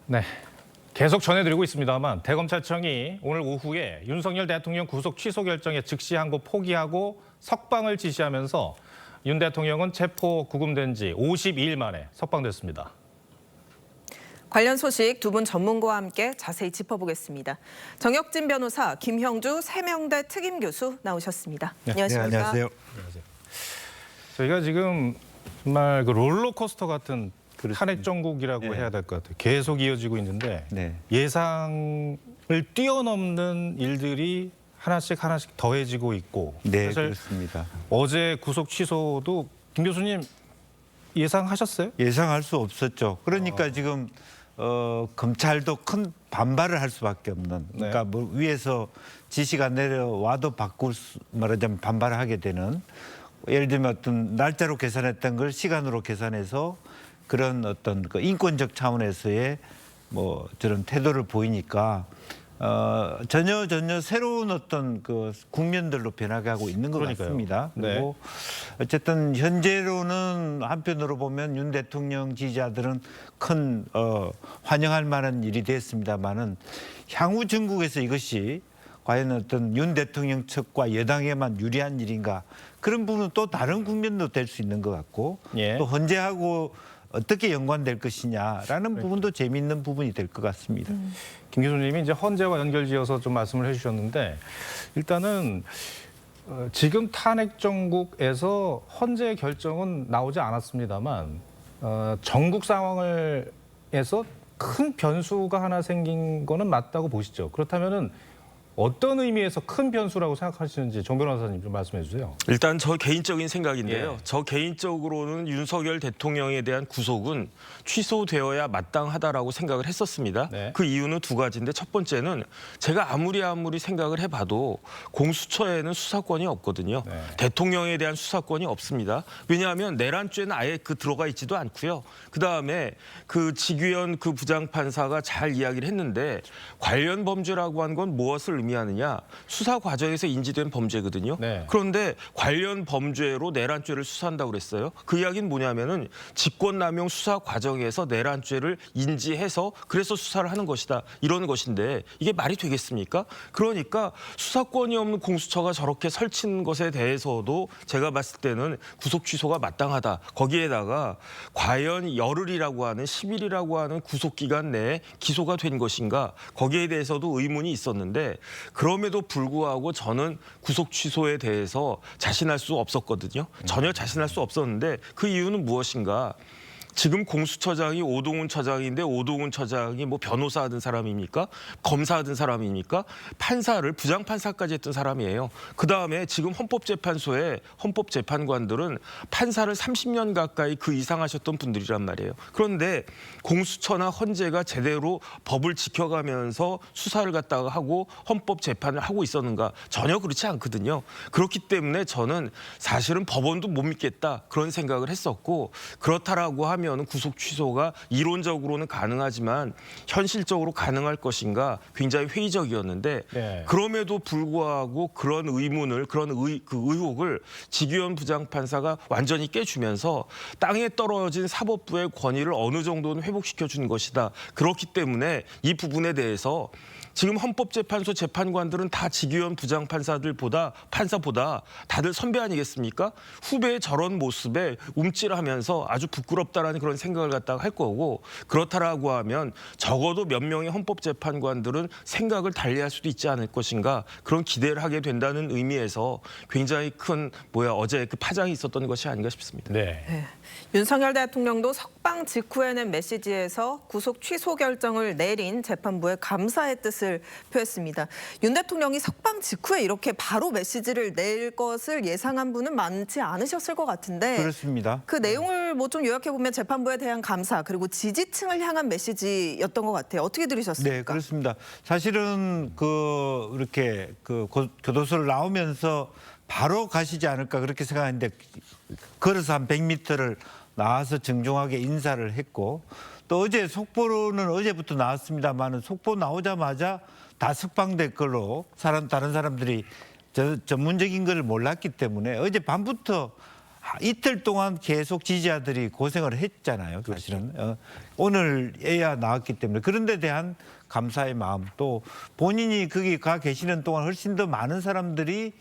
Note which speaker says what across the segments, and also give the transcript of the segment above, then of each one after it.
Speaker 1: 네, 계속 전해드리고 있습니다만 대검찰청이 오늘 오후에 윤석열 대통령 구속 취소 결정에 즉시 항고 포기하고 석방을 지시하면서 윤 대통령은 체포 구금된 지 52일 만에 석방됐습니다.
Speaker 2: 관련 소식 두 분 전문가와 함께 자세히 짚어보겠습니다. 정혁진 변호사, 김형주 세명대 특임교수 나오셨습니다. 안녕하십니까?
Speaker 3: 네, 안녕하세요.
Speaker 1: 저희가 지금 정말 그 롤러코스터 같은
Speaker 3: 그렇습니다.
Speaker 1: 탄핵 정국이라고
Speaker 3: 네.
Speaker 1: 해야 될 것 같아요. 계속 이어지고 있는데
Speaker 3: 네.
Speaker 1: 예상을 뛰어넘는 일들이 하나씩 더해지고 있고
Speaker 3: 네,
Speaker 1: 사실
Speaker 3: 그렇습니다.
Speaker 1: 어제 구속 취소도 김 교수님 예상하셨어요?
Speaker 3: 예상할 수 없었죠. 그러니까 지금 검찰도 큰 반발을 할 수밖에 없는. 그러니까 뭐 위에서 지시가 내려와도 말하자면 반발을 하게 되는. 예를 들면 어떤 날짜로 계산했던 걸 시간으로 계산해서 그런 어떤 그 인권적 차원에서의 뭐 저런 태도를 보이니까 전혀 새로운 어떤 그 국면들로 변화가고 있는 것
Speaker 1: 그러니까요.
Speaker 3: 같습니다.
Speaker 1: 네.
Speaker 3: 그리고 어쨌든 현재로는 한편으로 보면 윤 대통령 지지자들은 큰 환영할 만한 일이 됐습니다만은 향후 전국에서 이것이 과연 어떤 윤 대통령 측과 여당에만 유리한 일인가 그런 부분은 또 다른 국면도 될 수 있는 것 같고
Speaker 1: 예.
Speaker 3: 또 헌재하고 어떻게 연관될 것이냐라는 부분도 재미있는 부분이 될 것 같습니다.
Speaker 1: 김 교수님이 이제 헌재와 연결지어서 좀 말씀을 해주셨는데 일단은 지금 탄핵 정국에서 헌재 결정은 나오지 않았습니다만 전국 상황에서 큰 변수가 하나 생긴 거는 맞다고 보시죠. 그렇다면은 어떤 의미에서 큰 변수라고 생각하시는지 정 변호사님 좀 말씀해 주세요.
Speaker 4: 일단 저 개인적인 생각인데요.
Speaker 1: 예.
Speaker 4: 저 개인적으로는 윤석열 대통령에 대한 구속은 취소되어야 마땅하다라고 생각을 했었습니다.
Speaker 1: 네.
Speaker 4: 그 이유는 두 가지인데 첫 번째는 제가 아무리 생각을 해봐도 공수처에는 수사권이 없거든요.
Speaker 1: 네.
Speaker 4: 대통령에 대한 수사권이 없습니다. 왜냐하면 내란죄는 아예 들어가 있지도 않고요. 그다음에 그 지규현 그 부장판사가 잘 이야기를 했는데 관련 범죄라고 하는 건 무엇을 의미하느냐? 수사 과정에서 인지된 범죄거든요.
Speaker 1: 네.
Speaker 4: 그런데 관련 범죄로 내란죄를 수사한다고 그랬어요. 그 이야기는 뭐냐면은 직권남용 수사 과정에서 내란죄를 인지해서 그래서 수사를 하는 것이다. 이런 것인데 이게 말이 되겠습니까? 그러니까 수사권이 없는 공수처가 저렇게 설치는 것에 대해서도 제가 봤을 때는 구속 취소가 마땅하다. 거기에다가 과연 열흘이라고 하는 10일이라고 하는 구속 기간 내에 기소가 된 것인가? 거기에 대해서도 의문이 있었는데 그럼에도 불구하고 저는 구속 취소에 대해서 자신할 수 없었거든요. 전혀 자신할 수 없었는데 그 이유는 무엇인가? 지금 공수처장이 오동훈 처장인데 오동훈 처장이 뭐 변호사 하던 사람입니까? 검사 하던 사람입니까? 판사를 부장판사까지 했던 사람이에요. 그다음에 지금 헌법재판소의 헌법재판관들은 판사를 30년 가까이 그 이상 하셨던 분들이란 말이에요. 그런데 공수처나 헌재가 제대로 법을 지켜가면서 수사를 갖다가 하고 헌법재판을 하고 있었는가? 전혀 그렇지 않거든요. 그렇기 때문에 저는 사실은 법원도 못 믿겠다 그런 생각을 했었고 그렇다라고 하면 구속 취소가 이론적으로는 가능하지만 현실적으로 가능할 것인가 굉장히 회의적이었는데
Speaker 1: 네.
Speaker 4: 그럼에도 불구하고 그런 의문을 그 의혹을 지규현 부장판사가 완전히 깨주면서 땅에 떨어진 사법부의 권위를 어느 정도는 회복시켜 준 것이다. 그렇기 때문에 이 부분에 대해서 지금 헌법재판소 재판관들은 다 지규현 부장판사들보다 판사보다 다들 선배 아니겠습니까? 후배의 저런 모습에 움찔하면서 아주 부끄럽다라는 그런 생각을 갖다가 할 거고 그렇다라고 하면 적어도 몇 명의 헌법재판관들은 생각을 달리할 수도 있지 않을 것인가 그런 기대를 하게 된다는 의미에서 굉장히 큰 어제 그 파장이 있었던 것이 아닌가 싶습니다.
Speaker 1: 네.
Speaker 2: 네. 윤석열 대통령도 석방 직후에 낸 메시지에서 구속 취소 결정을 내린 재판부에 감사의 뜻을 표했습니다. 윤 대통령이 석방 직후에 이렇게 바로 메시지를 낼 것을 예상한 분은 많지 않으셨을 것 같은데
Speaker 3: 그렇습니다.
Speaker 2: 그 내용을 뭐 좀 요약해 보면 재판부에 대한 감사 그리고 지지층을 향한 메시지였던 것 같아요. 어떻게 들으셨습니까?
Speaker 3: 네, 그렇습니다. 사실은 이렇게 교도소를 나오면서 바로 가시지 않을까 그렇게 생각했는데 걸어서 한 100m를 나와서 정중하게 인사를 했고 또 어제 속보로는 어제부터 나왔습니다만은 속보 나오자마자 다 석방될 걸로 다른 사람들이 전문적인 걸 몰랐기 때문에 어제 밤부터 이틀 동안 계속 지지자들이 고생을 했잖아요. 사실은 오늘에야 나왔기 때문에 그런 데 대한 감사의 마음, 또 본인이 거기 가 계시는 동안 훨씬 더 많은 사람들이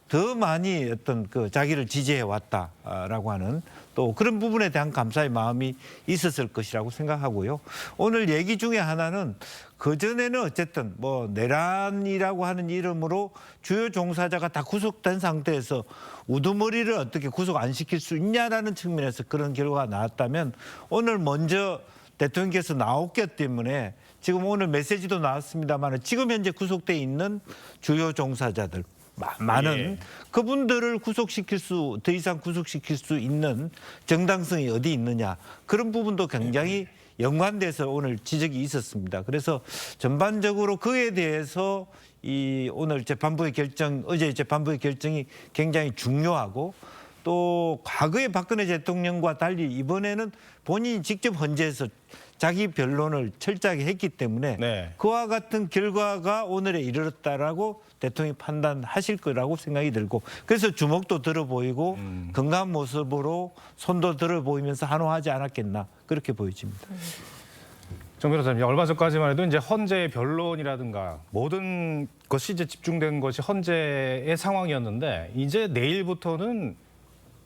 Speaker 3: 더 많이 어떤 그 자기를 지지해 왔다라고 하는 또 그런 부분에 대한 감사의 마음이 있었을 것이라고 생각하고요. 오늘 얘기 중에 하나는 그전에는 어쨌든 뭐 내란이라고 하는 이름으로 주요 종사자가 다 구속된 상태에서 우두머리를 어떻게 구속 안 시킬 수 있냐라는 측면에서 그런 결과가 나왔다면 오늘 먼저 대통령께서 나왔기 때문에 지금 오늘 메시지도 나왔습니다만 지금 현재 구속돼 있는 주요 종사자들 많은 그분들을 더 이상 구속시킬 수 있는 정당성이 어디 있느냐 그런 부분도 굉장히 연관돼서 오늘 지적이 있었습니다. 그래서 전반적으로 그에 대해서 이 오늘 재판부의 결정, 어제 재판부의 결정이 굉장히 중요하고 또 과거의 박근혜 대통령과 달리 이번에는 본인이 직접 헌재에서 자기 변론을 철저하게 했기 때문에
Speaker 1: 네.
Speaker 3: 그와 같은 결과가 오늘에 이르렀다라고 대통령이 판단하실 거라고 생각이 들고 그래서 주먹도 들어 보이고 건강한 모습으로 손도 들어 보이면서 한호하지 않았겠나 그렇게 보여집니다.
Speaker 1: 정 변호사님, 얼마 전까지만 해도 이제 헌재의 변론이라든가 모든 것이 이제 집중된 것이 헌재의 상황이었는데 이제 내일부터는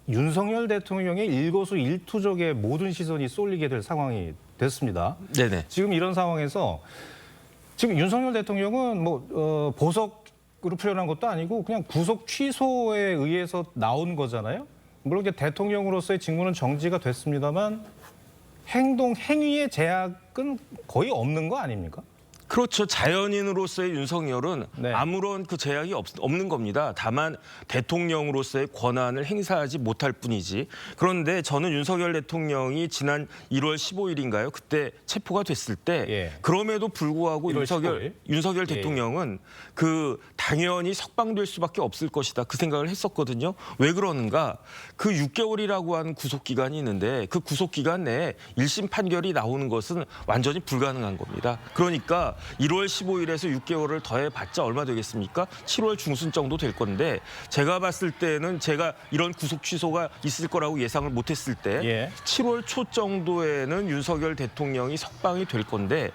Speaker 1: 윤석열 대통령의 일거수일투족의 모든 시선이 쏠리게 될 상황이 됐습니다.
Speaker 4: 네네.
Speaker 1: 지금 이런 상황에서 지금 윤석열 대통령은 뭐 보석으로 표현한 것도 아니고 그냥 구속 취소에 의해서 나온 거잖아요. 물론 이제 대통령으로서의 직무는 정지가 됐습니다만 행위의 제약은 거의 없는 거 아닙니까?
Speaker 4: 그렇죠. 자연인으로서의 윤석열은
Speaker 1: 네.
Speaker 4: 아무런 그 제약이 없는 겁니다. 다만 대통령으로서의 권한을 행사하지 못할 뿐이지. 그런데 저는 윤석열 대통령이 지난 1월 15일인가요? 그때 체포가 됐을 때
Speaker 1: 예.
Speaker 4: 그럼에도 불구하고
Speaker 1: 1월 15일?
Speaker 4: 윤석열
Speaker 1: 예.
Speaker 4: 대통령은 그 당연히 석방될 수밖에 없을 것이다. 그 생각을 했었거든요. 왜 그러는가? 그 6개월이라고 하는 구속 기간이 있는데 그 구속 기간 내에 1심 판결이 나오는 것은 완전히 불가능한 겁니다. 그러니까 1월 15일에서 6개월을 더해봤자 얼마 되겠습니까? 7월 중순 정도 될 건데 제가 봤을 때는 제가 이런 구속 취소가 있을 거라고 예상을 못했을 때
Speaker 1: 예.
Speaker 4: 7월 초 정도에는 윤석열 대통령이 석방이 될 건데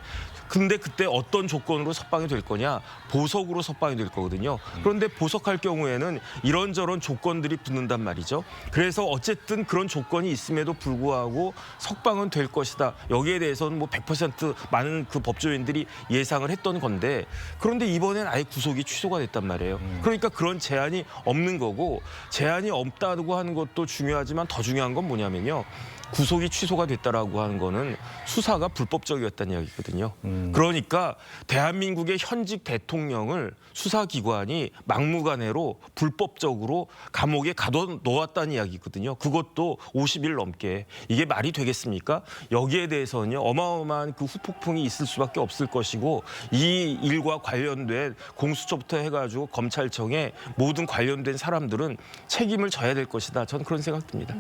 Speaker 4: 근데 그때 어떤 조건으로 석방이 될 거냐? 보석으로 석방이 될 거거든요. 그런데 보석할 경우에는 이런저런 조건들이 붙는단 말이죠. 그래서 어쨌든 그런 조건이 있음에도 불구하고 석방은 될 것이다. 여기에 대해서는 뭐 100% 많은 그 법조인들이 예상을 했던 건데 그런데 이번엔 아예 구속이 취소가 됐단 말이에요. 그러니까 그런 제한이 없는 거고 제한이 없다고 하는 것도 중요하지만 더 중요한 건 뭐냐면요. 구속이 취소가 됐다라고 하는 거는 수사가 불법적이었다는 이야기거든요. 그러니까 대한민국의 현직 대통령을 수사기관이 막무가내로 불법적으로 감옥에 가둬놓았다는 이야기거든요. 그것도 50일 넘게. 이게 말이 되겠습니까? 여기에 대해서는요. 어마어마한 그 후폭풍이 있을 수밖에 없을 것이고 이 일과 관련된 공수처부터 해가지고 검찰청에 모든 관련된 사람들은 책임을 져야 될 것이다. 저는 그런 생각 듭니다.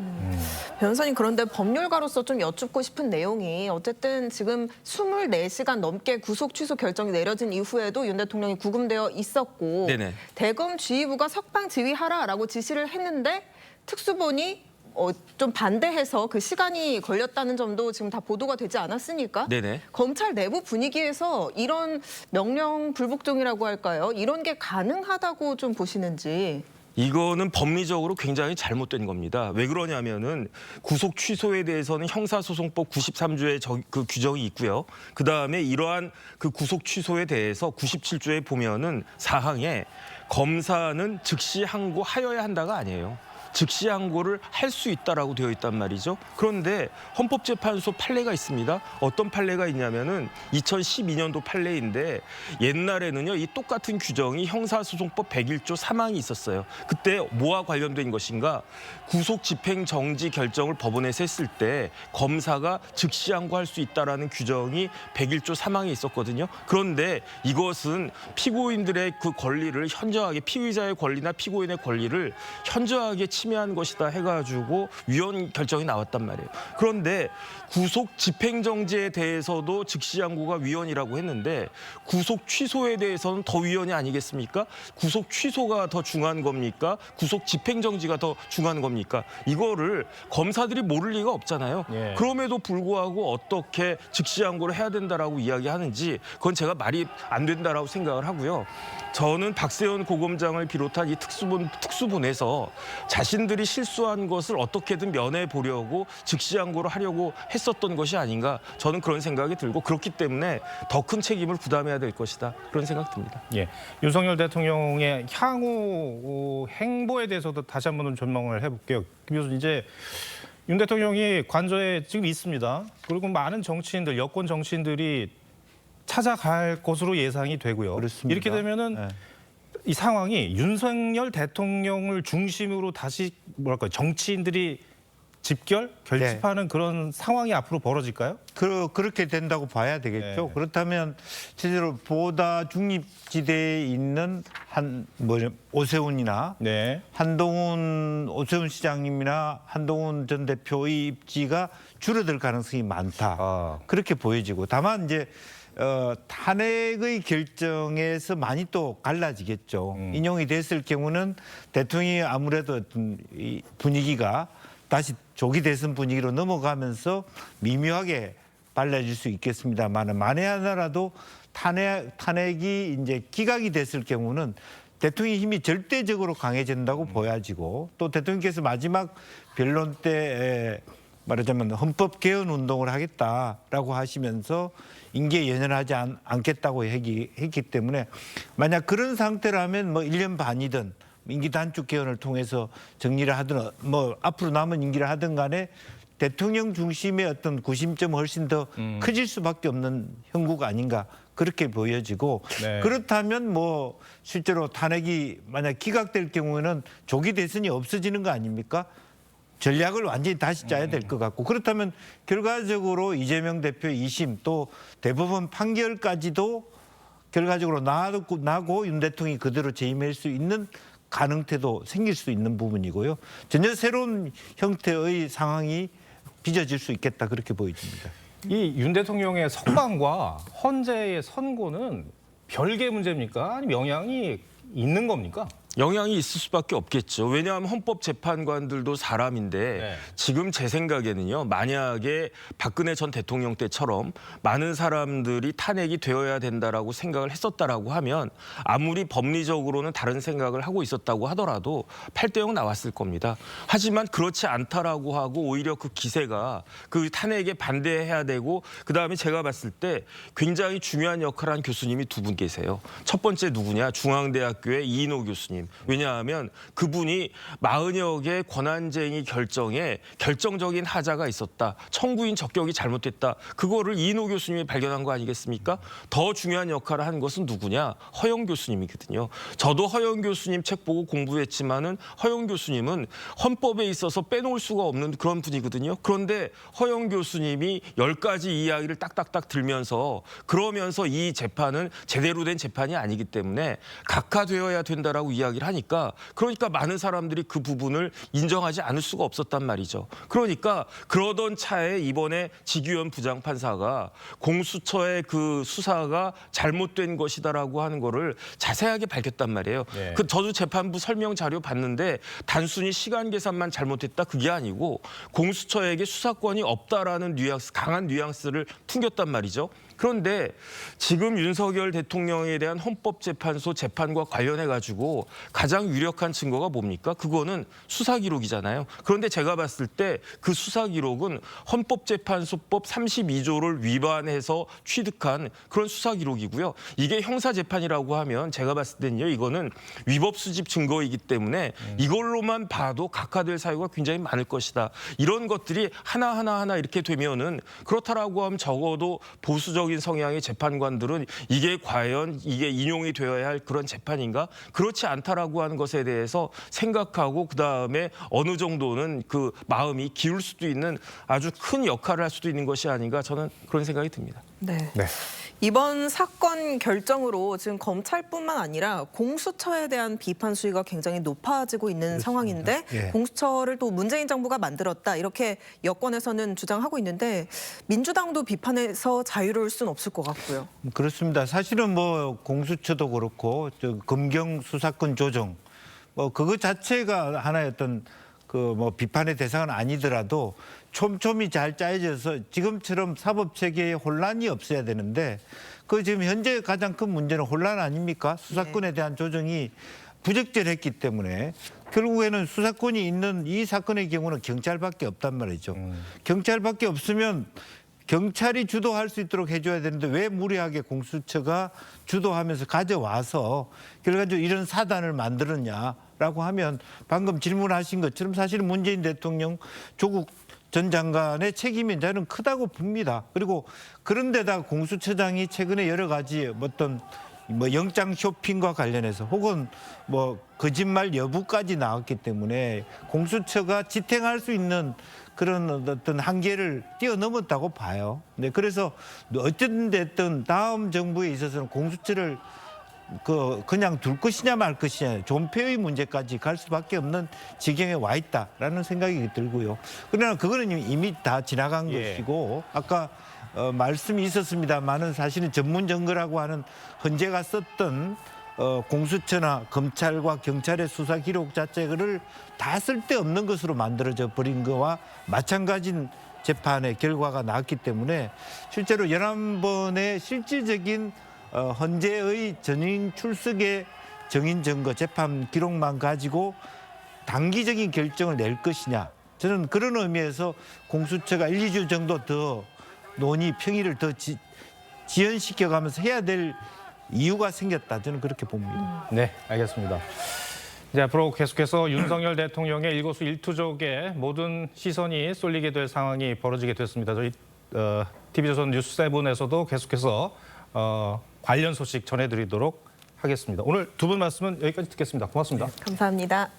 Speaker 2: 변호사님, 그런데 법률가로서 좀 여쭙고 싶은 내용이 어쨌든 지금 24시간 넘게 구속 취소 결정이 내려진 이후에도 윤 대통령이 구금되어 있었고
Speaker 4: 네네.
Speaker 2: 대검 지휘부가 석방 지휘하라라고 지시를 했는데 특수본이 좀 반대해서 그 시간이 걸렸다는 점도 지금 다 보도가 되지 않았으니까
Speaker 4: 네네.
Speaker 2: 검찰 내부 분위기에서 이런 명령 불복종이라고 할까요? 이런 게 가능하다고 좀 보시는지.
Speaker 4: 이거는 법리적으로 굉장히 잘못된 겁니다. 왜 그러냐면은 구속 취소에 대해서는 형사소송법 93조에 그 규정이 있고요. 그다음에 이러한 그 구속 취소에 대해서 97조에 보면은 사항에 검사는 즉시 항고하여야 한다가 아니에요. 즉시 항고를 할 수 있다라고 되어 있단 말이죠. 그런데 헌법재판소 판례가 있습니다. 어떤 판례가 있냐면은 2012년도 판례인데 옛날에는요 이 똑같은 규정이 형사소송법 101조 3항이 있었어요. 그때 뭐와 관련된 것인가? 구속 집행 정지 결정을 법원에서 했을 때 검사가 즉시 항고할 수 있다라는 규정이 101조 3항에 있었거든요. 그런데 이것은 피고인들의 그 권리를 현저하게 피의자의 권리나 피고인의 권리를 현저하게 침해한 것이다 해가지고 위헌 결정이 나왔단 말이에요. 그런데 구속 집행정지에 대해서도 즉시항고가 위헌이라고 했는데 구속 취소에 대해서는 더 위헌이 아니겠습니까? 구속 취소가 더 중요한 겁니까? 구속 집행정지가 더 중요한 겁니까? 이거를 검사들이 모를 리가 없잖아요.
Speaker 1: 예.
Speaker 4: 그럼에도 불구하고 어떻게 즉시항고를 해야 된다라고 이야기하는지 그건 제가 말이 안 된다라고 생각을 하고요. 저는 박세현 고검장을 비롯한 이 특수본에서 자신들이 실수한 것을 어떻게든 면해 보려고 즉시항고를 하려고 했었던 것이 아닌가, 저는 그런 생각이 들고, 그렇기 때문에 더 큰 책임을 부담해야 될 것이다, 그런 생각 듭니다.
Speaker 1: 예, 윤석열 대통령의 향후 행보에 대해서도 다시 한번 전망을 해볼게요. 그래서 이제 윤 대통령이 관저에 지금 있습니다. 그리고 많은 정치인들, 여권 정치인들이 찾아갈 것으로 예상이 되고요.
Speaker 3: 그렇습니다.
Speaker 1: 이렇게 되면은
Speaker 3: 네.
Speaker 1: 이 상황이 윤석열 대통령을 중심으로 다시 뭐랄까 정치인들이 결집하는 그런 상황이 앞으로 벌어질까요?
Speaker 3: 그렇게 된다고 봐야 되겠죠.
Speaker 1: 네.
Speaker 3: 그렇다면 실제로 보다 중립지대에 있는 오세훈이나
Speaker 1: 네.
Speaker 3: 오세훈 시장님이나 한동훈 전 대표의 입지가 줄어들 가능성이 많다. 그렇게 보여지고, 다만 이제 탄핵의 결정에서 많이 또 갈라지겠죠. 인용이 됐을 경우는 대통령이 아무래도 어떤 이 분위기가 다시 조기 대선 분위기로 넘어가면서 미묘하게 달라질 수 있겠습니다만, 만에 하나라도 탄핵이 이제 기각이 됐을 경우는 대통령의 힘이 절대적으로 강해진다고 보여지고, 또 대통령께서 마지막 변론 때 말하자면 헌법 개헌 운동을 하겠다라고 하시면서 임기에 연연하지 않겠다고 했기 때문에, 만약 그런 상태라면 뭐 1년 반이든 임기 단축 개헌을 통해서 정리를 하든 뭐 앞으로 남은 임기를 하든 간에 대통령 중심의 어떤 구심점은 훨씬 더 커질 수밖에 없는 형국 아닌가, 그렇게 보여지고,
Speaker 1: 네.
Speaker 3: 그렇다면 뭐 실제로 탄핵이 만약 기각될 경우에는 조기 대선이 없어지는 거 아닙니까? 전략을 완전히 다시 짜야 될 것 같고, 그렇다면 결과적으로 이재명 대표의 2심 또 대법원 판결까지도 결과적으로 나고 윤 대통령이 그대로 재임할 수 있는 가능태도 생길 수 있는 부분이고요. 전혀 새로운 형태의 상황이 빚어질 수 있겠다, 그렇게 보여집니다.
Speaker 1: 이 윤 대통령의 석방과 헌재의 선고는 별개 문제입니까? 아니면 영향이 있는 겁니까?
Speaker 4: 영향이 있을 수밖에 없겠죠. 왜냐하면 헌법재판관들도 사람인데
Speaker 1: 네.
Speaker 4: 지금 제 생각에는요, 만약에 박근혜 전 대통령 때처럼 많은 사람들이 탄핵이 되어야 된다라고 생각을 했었다라고 하면 아무리 법리적으로는 다른 생각을 하고 있었다고 하더라도 8대0 나왔을 겁니다. 하지만 그렇지 않다라고 하고 오히려 그 기세가 그 탄핵에 반대해야 되고, 그다음에 제가 봤을 때 굉장히 중요한 역할을 한 교수님이 두 분 계세요. 첫 번째 누구냐? 중앙대학교의 이인호 교수님. 왜냐하면 그분이 40여 개 권한쟁의 결정에 결정적인 하자가 있었다. 청구인 적격이 잘못됐다. 그거를 이인호 교수님이 발견한 거 아니겠습니까? 더 중요한 역할을 한 것은 누구냐? 허영 교수님이거든요. 저도 허영 교수님 책 보고 공부했지만은 허영 교수님은 헌법에 있어서 빼놓을 수가 없는 그런 분이거든요. 그런데 허영 교수님이 10가지 이야기를 딱딱딱 들면서, 그러면서 이 재판은 제대로 된 재판이 아니기 때문에 각하되어야 된다라고 이야기를 하니까, 그러니까 많은 사람들이 그 부분을 인정하지 않을 수가 없었단 말이죠. 그러니까 그러던 차에 이번에 지규현 부장판사가 공수처의 그 수사가 잘못된 것이다라고 하는 거를 자세하게 밝혔단 말이에요.
Speaker 1: 네.
Speaker 4: 저도 재판부 설명 자료 봤는데 단순히 시간 계산만 잘못했다, 그게 아니고 공수처에게 수사권이 없다라는 강한 뉘앙스를 풍겼단 말이죠. 그런데 지금 윤석열 대통령에 대한 헌법재판소 재판과 관련해가지고 가장 유력한 증거가 뭡니까? 그거는 수사 기록이잖아요. 그런데 제가 봤을 때 그 수사 기록은 헌법재판소법 32조를 위반해서 취득한 그런 수사 기록이고요. 이게 형사재판이라고 하면 제가 봤을 때는요, 이거는 위법 수집 증거이기 때문에 이걸로만 봐도 각하될 사유가 굉장히 많을 것이다. 이런 것들이 하나 이렇게 되면은, 그렇다라고 하면 적어도 보수적인 보수적인 성향의 재판관들은 이게 과연 이게 인용이 되어야 할 그런 재판인가? 그렇지 않다라고 하는 것에 대해서 생각하고 그다음에 어느 정도는 그 마음이 기울 수도 있는 아주 큰 역할을 할 수도 있는 것이 아닌가 저는 그런 생각이 듭니다.
Speaker 2: 네.
Speaker 1: 네.
Speaker 2: 이번 사건 결정으로 지금 검찰뿐만 아니라 공수처에 대한 비판 수위가 굉장히 높아지고 있는 상황인데
Speaker 3: 예.
Speaker 2: 공수처를 또 문재인 정부가 만들었다 이렇게 여권에서는 주장하고 있는데 민주당도 비판에서 자유로울 수는 없을 것 같고요.
Speaker 3: 그렇습니다. 사실은 뭐 공수처도 그렇고 검경 수사권 조정 뭐 그거 자체가 하나의 어떤 그 뭐 비판의 대상은 아니더라도 촘촘히 잘 짜여져서 지금처럼 사법 체계에 혼란이 없어야 되는데 그 지금 현재 가장 큰 문제는 혼란 아닙니까? 수사권에 대한 조정이 부적절했기 때문에 결국에는 수사권이 있는 이 사건의 경우는 경찰밖에 없단 말이죠. 경찰밖에 없으면 경찰이 주도할 수 있도록 해줘야 되는데 왜 무리하게 공수처가 주도하면서 가져와서 결과적으로 이런 사단을 만들었냐라고 하면 방금 질문하신 것처럼 사실은 문재인 대통령, 조국 전 장관의 책임이 저는 크다고 봅니다. 그리고 그런데다 공수처장이 최근에 여러 가지 어떤 뭐 영장 쇼핑과 관련해서 혹은 뭐 거짓말 여부까지 나왔기 때문에 공수처가 지탱할 수 있는 그런 어떤 한계를 뛰어넘었다고 봐요. 네, 그래서 어쨌든 됐든 다음 정부에 있어서는 공수처를 그냥 둘 것이냐 말 것이냐 존폐의 문제까지 갈 수밖에 없는 지경에 와 있다라는 생각이 들고요. 그러나 그거는 이미 다 지나간 것이고 아까 말씀이 있었습니다만은 사실은 전문정거라고 하는 헌재가 썼던 공수처나 검찰과 경찰의 수사 기록 자체를 다 쓸데없는 것으로 만들어져 버린 거와 마찬가지인 재판의 결과가 나왔기 때문에 실제로 11번의 실질적인 헌재의 전인 출석의 정인 증거 재판 기록만 가지고 단기적인 결정을 낼 것이냐 저는 그런 의미에서 공수처가 1, 2주 정도 더 논의 평의를 더 지연시켜가면서 해야 될 이유가 생겼다 저는 그렇게 봅니다.
Speaker 1: 네, 알겠습니다. 이제 앞으로 계속해서 윤석열 대통령의 일거수일투족에 모든 시선이 쏠리게 될 상황이 벌어지게 됐습니다. 저희 TV조선 뉴스7에서도 계속해서 관련 소식 전해드리도록 하겠습니다. 오늘 두 분 말씀은 여기까지 듣겠습니다. 고맙습니다.
Speaker 2: 감사합니다.